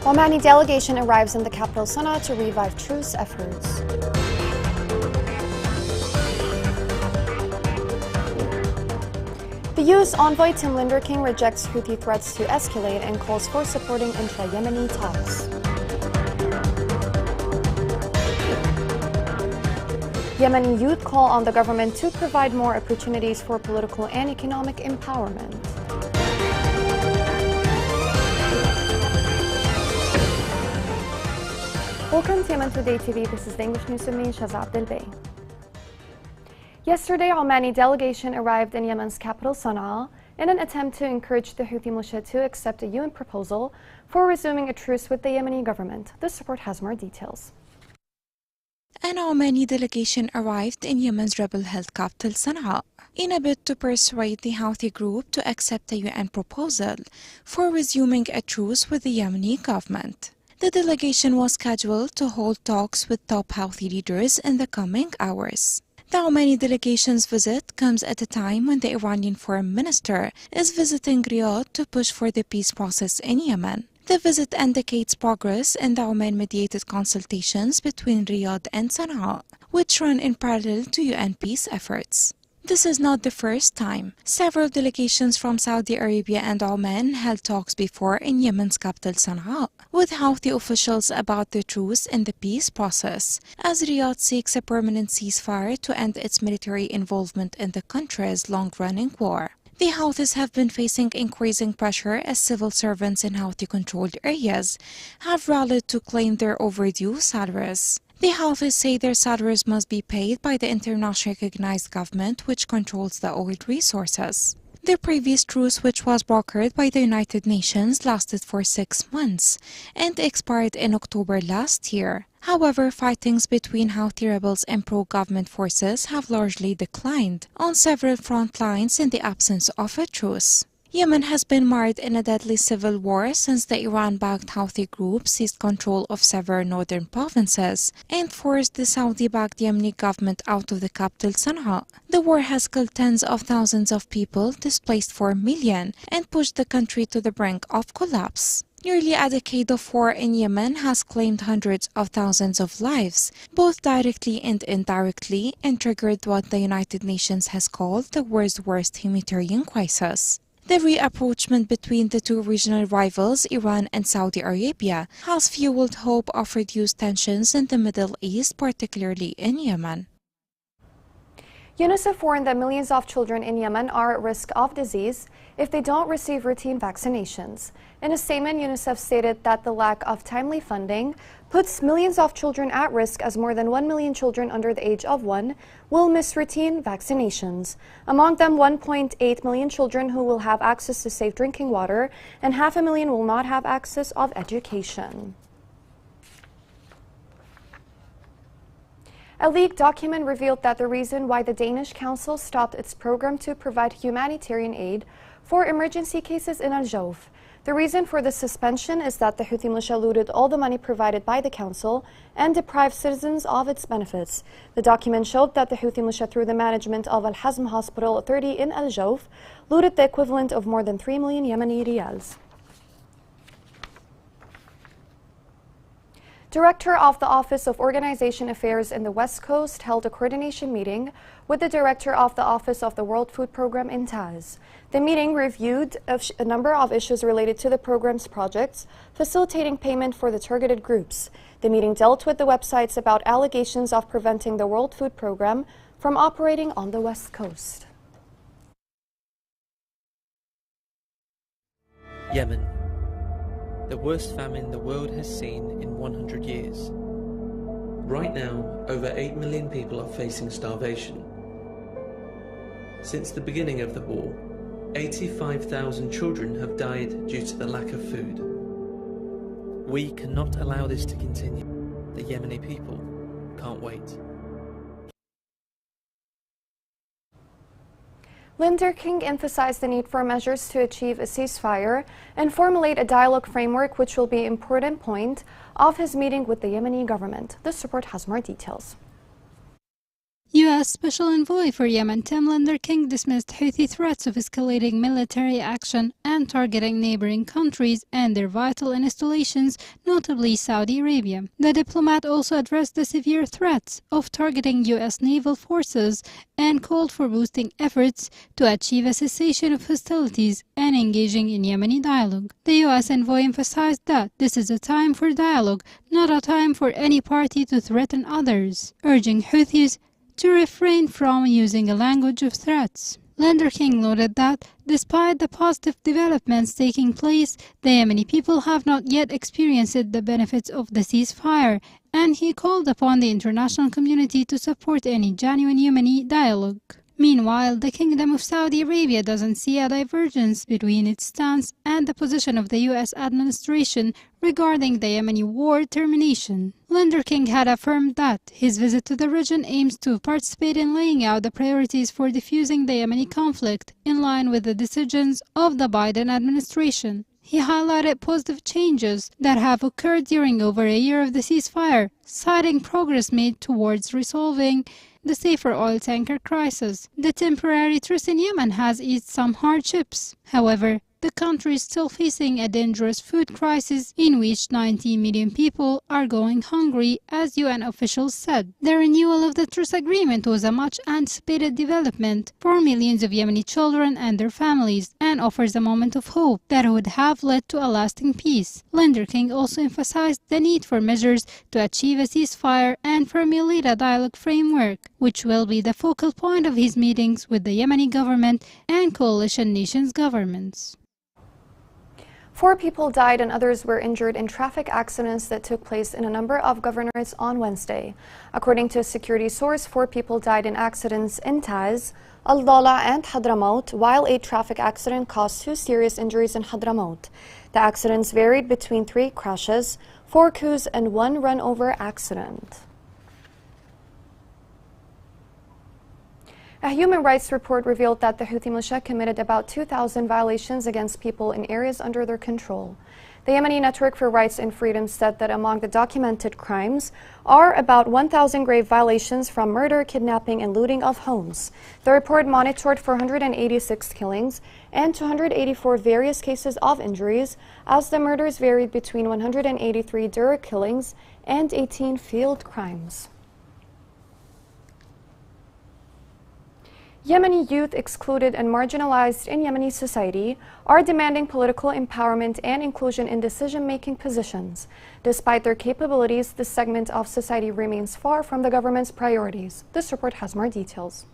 Omani delegation arrives in the capital Sana'a to revive truce efforts. The U.S. envoy Tim Linderking rejects Houthi threats to escalate and calls for supporting intra-Yemeni talks. Yemeni youth call on the government to provide more opportunities for political and economic empowerment. Welcome to Yemen Today TV. This is the English news with me, Shaza Abdelbay. Yesterday, Omani delegation arrived in Yemen's capital Sana'a in an attempt to encourage the Houthi militia to accept a UN proposal for resuming a truce with the Yemeni government. This report has more details. An Omani delegation arrived in Yemen's rebel-held capital Sana'a in a bid to persuade the Houthi group to accept a UN proposal for resuming a truce with the Yemeni government. The delegation was scheduled to hold talks with top Houthi leaders in the coming hours. The Omani delegation's visit comes at a time when the Iranian foreign minister is visiting Riyadh to push for the peace process in Yemen. The visit indicates progress in the Oman-mediated consultations between Riyadh and Sana'a, which run in parallel to UN peace efforts. This is not the first time. Several delegations from Saudi Arabia and Oman held talks before in Yemen's capital Sana'a with Houthi officials about the truce in the peace process, as Riyadh seeks a permanent ceasefire to end its military involvement in the country's long-running war. The Houthis have been facing increasing pressure as civil servants in Houthi-controlled areas have rallied to claim their overdue salaries. The Houthis say their salaries must be paid by the internationally recognized government which controls the oil resources. The previous truce, which was brokered by the United Nations, lasted for 6 months and expired in October last year. However, fightings between Houthi rebels and pro-government forces have largely declined on several front lines in the absence of a truce. Yemen has been mired in a deadly civil war since the Iran-backed Houthi group seized control of several northern provinces and forced the Saudi-backed Yemeni government out of the capital Sana'a. The war has killed tens of thousands of people, displaced 4 million, and pushed the country to the brink of collapse. Nearly a decade of war in Yemen has claimed hundreds of thousands of lives, both directly and indirectly, and triggered what the United Nations has called the world's worst humanitarian crisis. The rapprochement between the two regional rivals, Iran and Saudi Arabia, has fueled hope of reduced tensions in the Middle East, particularly in Yemen. UNICEF warned that millions of children in Yemen are at risk of disease if they don't receive routine vaccinations. In a statement, UNICEF stated that the lack of timely funding puts millions of children at risk, as more than 1 million children under the age of 1 will miss routine vaccinations. Among them, 1.8 million children who will have access to safe drinking water and 500,000 will not have access of education. A leaked document revealed that the reason why the Danish Council stopped its program to provide humanitarian aid for emergency cases in Al Jouf. The reason for the suspension is that the Houthi militia looted all the money provided by the Council and deprived citizens of its benefits. The document showed that the Houthi militia, through the management of Al Hazm Hospital 30 in Al Jouf, looted the equivalent of more than 3 million Yemeni riyals. Director of the Office of Organization Affairs in the West Coast held a coordination meeting with the Director of the Office of the World Food Program in Taz. The meeting reviewed a number of issues related to the program's projects, facilitating payment for the targeted groups. The meeting dealt with the websites about allegations of preventing the World Food Program from operating on the West Coast. Yemen. The worst famine the world has seen in 100 years. Right now, over 8 million people are facing starvation. Since the beginning of the war, 85,000 children have died due to the lack of food. We cannot allow this to continue. The Yemeni people can't wait. Linderking emphasized the need for measures to achieve a ceasefire and formulate a dialogue framework, which will be an important point of his meeting with the Yemeni government. This report has more details. U.S. Special Envoy for Yemen Tim Lenderking dismissed Houthi threats of escalating military action and targeting neighboring countries and their vital installations, notably Saudi Arabia. The diplomat also addressed the severe threats of targeting U.S. naval forces and called for boosting efforts to achieve a cessation of hostilities and engaging in Yemeni dialogue. The U.S. envoy emphasized that this is a time for dialogue, not a time for any party to threaten others, urging Houthis to refrain from using a language of threats. Lenderking noted that, despite the positive developments taking place, the Yemeni people have not yet experienced the benefits of the ceasefire, and he called upon the international community to support any genuine Yemeni dialogue. Meanwhile, the Kingdom of Saudi Arabia doesn't see a divergence between its stance and the position of the U.S. administration regarding the Yemeni war termination. Lenderking had affirmed that his visit to the region aims to participate in laying out the priorities for diffusing the Yemeni conflict in line with the decisions of the Biden administration. He highlighted positive changes that have occurred during over a year of the ceasefire, citing progress made towards resolving the safer oil tanker crisis. The temporary truce in Yemen has eased some hardships. However, the country is still facing a dangerous food crisis in which 19 million people are going hungry, as UN officials said. The renewal of the truce agreement was a much-anticipated development for millions of Yemeni children and their families, and offers a moment of hope that would have led to a lasting peace. Lenderking also emphasized the need for measures to achieve a ceasefire and formulate a dialogue framework, which will be the focal point of his meetings with the Yemeni government and coalition nations governments. 4 people died and others were injured in traffic accidents that took place in a number of governorates on Wednesday. According to a security source, 4 people died in accidents in Taiz, Al-Dala and Hadramaut, while a traffic accident caused 2 serious injuries in Hadramaut. The accidents varied between 3 crashes, 4 coups and 1 run-over accident. A human rights report revealed that the Houthi militia committed about 2,000 violations against people in areas under their control. The Yemeni Network for Rights and Freedom said that among the documented crimes are about 1,000 grave violations, from murder, kidnapping, and looting of homes. The report monitored 486 killings and 284 various cases of injuries, as the murders varied between 183 direct killings and 18 field crimes. Yemeni youth excluded and marginalized in Yemeni society are demanding political empowerment and inclusion in decision-making positions. Despite their capabilities, this segment of society remains far from the government's priorities. This report has more details.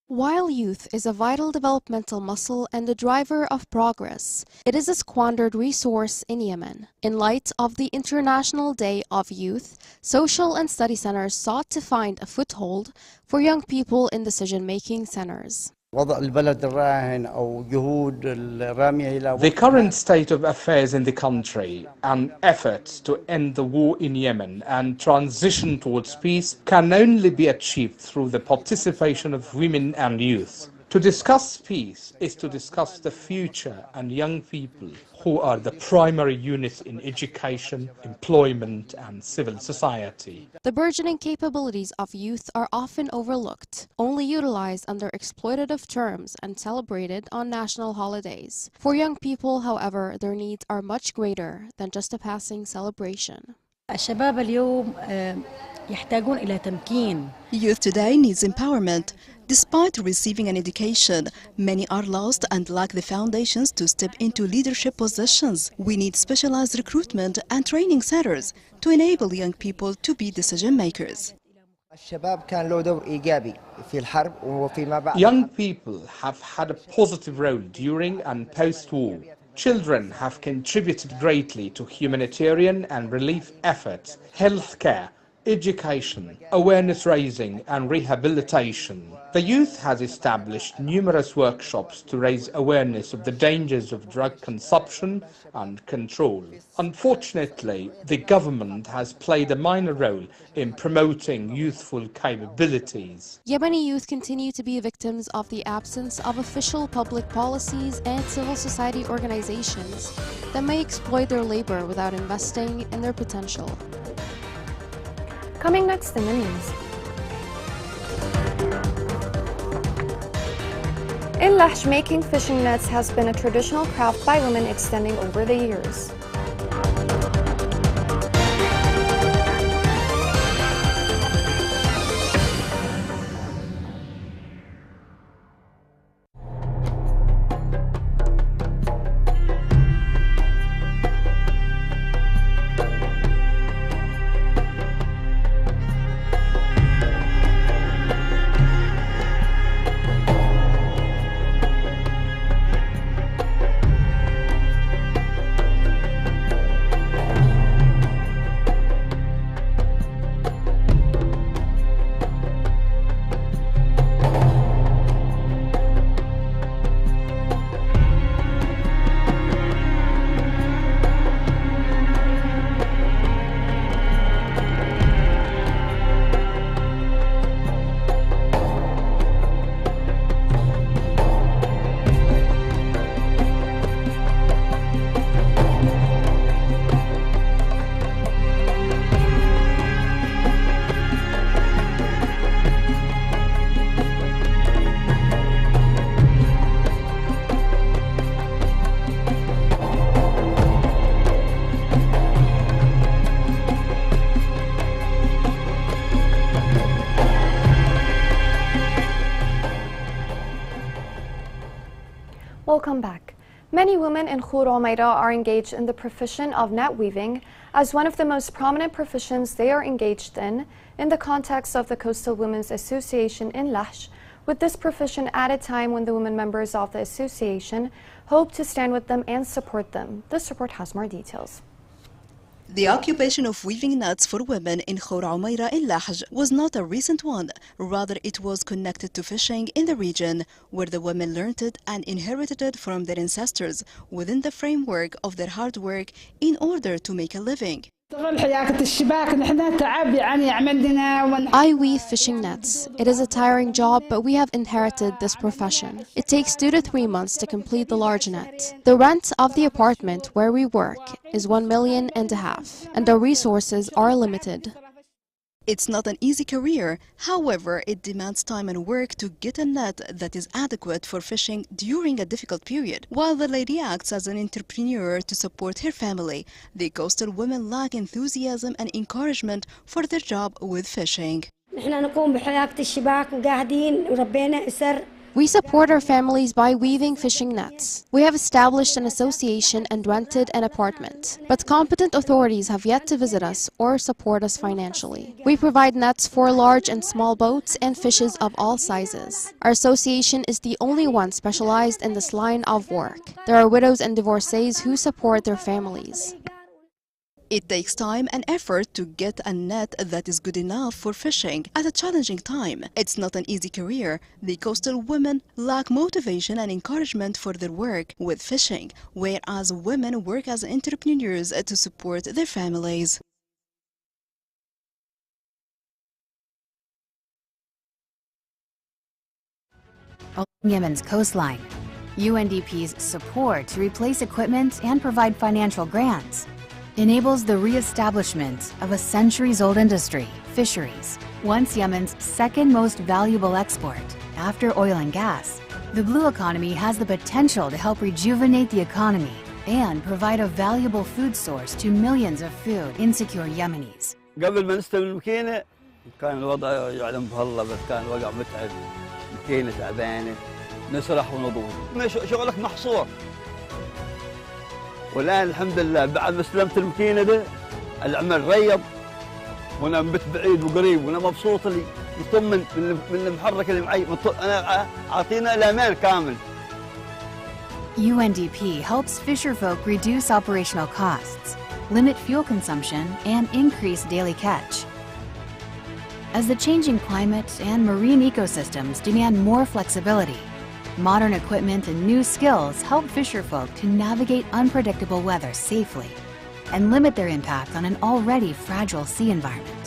While youth is a vital developmental muscle and a driver of progress, it is a squandered resource in Yemen. In light of the International Day of Youth, social and study centers sought to find a foothold for young people in decision-making centers. The current state of affairs in the country and efforts to end the war in Yemen and transition towards peace can only be achieved through the participation of women and youth. To discuss peace is to discuss the future and young people, who are the primary units in education, employment, and civil society. The burgeoning capabilities of youth are often overlooked, only utilized under exploitative terms and celebrated on national holidays. For young people, however, their needs are much greater than just a passing celebration. Youth today needs empowerment. Despite receiving an education, many are lost and lack the foundations to step into leadership positions. We need specialized recruitment and training centers to enable young people to be decision makers. Young people have had a positive role during and post-war. Children have contributed greatly to humanitarian and relief efforts, healthcare, education, awareness raising and rehabilitation. The youth has established numerous workshops to raise awareness of the dangers of drug consumption and control. Unfortunately, the government has played a minor role in promoting youthful capabilities. Yemeni youth continue to be victims of the absence of official public policies and civil society organizations that may exploit their labor without investing in their potential. Coming next in the news. In Lahj, making fishing nets has been a traditional craft by women extending over the years. Welcome back. Many women in Khor Umaira are engaged in the profession of net weaving as one of the most prominent professions they are engaged in the context of the Coastal Women's Association in Lahj, with this profession at a time when the women members of the association hope to stand with them and support them. This report has more details. The occupation of weaving nets for women in Khor Umaira in Lahj was not a recent one. Rather, it was connected to fishing in the region, where the women learned it and inherited it from their ancestors within the framework of their hard work in order to make a living. I weave fishing nets. It is a tiring job, but we have inherited this profession. It takes 2 to 3 months to complete the large net. The rent of the apartment where we work is 1.5 million, and our resources are limited. It's not an easy career. However, it demands time and work to get a net that is adequate for fishing during a difficult period. While the lady acts as an entrepreneur to support her family, the coastal women lack enthusiasm and encouragement for their job with fishing. We support our families by weaving fishing nets. We have established an association and rented an apartment, but competent authorities have yet to visit us or support us financially. We provide nets for large and small boats and fishes of all sizes. Our association is the only one specialized in this line of work. There are widows and divorcees who support their families. It takes time and effort to get a net that is good enough for fishing at a challenging time. It's not an easy career. The coastal women lack motivation and encouragement for their work with fishing, whereas women work as entrepreneurs to support their families. Yemen's coastline. UNDP's support to replace equipment and provide financial grants enables the re-establishment of a centuries-old industry, fisheries. Once Yemen's second most valuable export, after oil and gas, the blue economy has the potential to help rejuvenate the economy and provide a valuable food source to millions of food-insecure Yemenis. قبل ما نستلم الماكينة كان الوضع يعلم بهالله، بس كان الوضع متعب، الماكينة تعبانة، نسرح ونضوج، شغلك محصور. والآن الحمد لله بعد ما استلمت الماكينة ده العمل ريض، وانا بت بعيد وقريب، وانا مبسوط اللي مطمن من المحرك اللي معي، انا اعطينا الامان كامل. UNDP helps fisherfolk reduce operational costs, limit fuel consumption, and increase daily catch. As the changing climate and marine ecosystems demand more flexibility, modern equipment and new skills help fisherfolk to navigate unpredictable weather safely and limit their impact on an already fragile sea environment.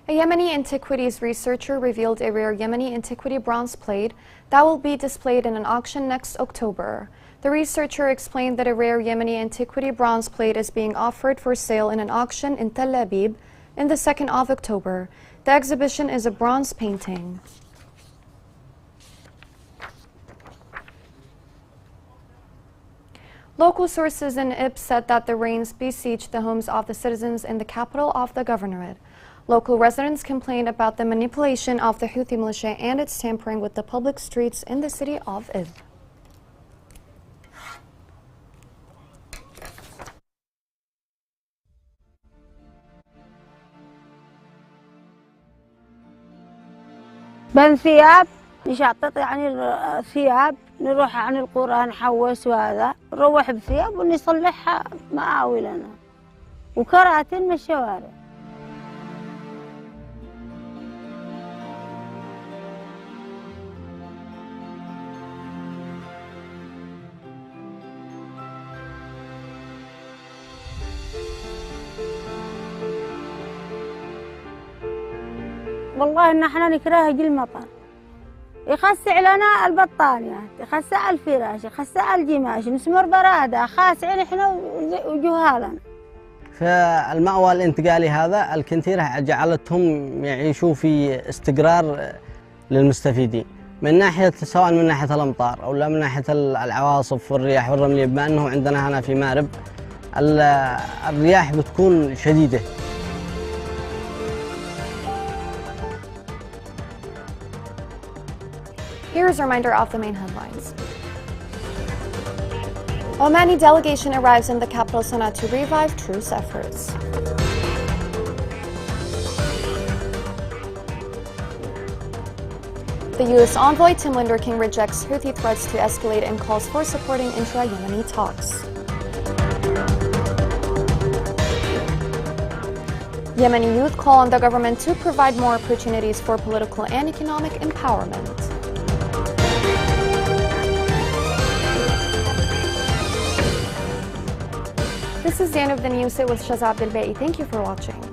A Yemeni antiquities researcher revealed a rare Yemeni antiquity bronze plate that will be displayed in an auction next October. The researcher explained that a rare Yemeni antiquity bronze plate is being offered for sale in an auction in Tel Aviv in the 2nd of October. The exhibition is a bronze painting. Local sources in Ibb said that the rains besieged the homes of the citizens in the capital of the governorate. Local residents complained about the manipulation of the Houthi militia and its tampering with the public streets in the city of Ibb. بن ثياب نشطط يعني ثياب نروح عن القرى نحوس وهذا نروح بثياب ونصلحها مآوي وكراتين من الشوارع. والله إن احنا نكره المطر، يخسع لنا البطانيات، يخسع الفراش، يخسع الجماش، نسمر برادة خاسعين احنا وجهالنا. فالمأوى الانتقالي هذا الكنتيرة جعلتهم يعيشوا في استقرار للمستفيدين من ناحية سواء من ناحية الأمطار أو لا من ناحية العواصف والرياح والرملية، بما أنه عندنا هنا في مأرب الرياح بتكون شديدة. Here's a reminder of the main headlines. Omani delegation arrives in the capital Sana'a to revive truce efforts. The U.S. envoy Tim Linder King rejects Houthi threats to escalate and calls for supporting intra-Yemeni talks. Yemeni youth call on the government to provide more opportunities for political and economic empowerment. This is the end of the news. It was Shazad Abdelbaei. Thank you for watching.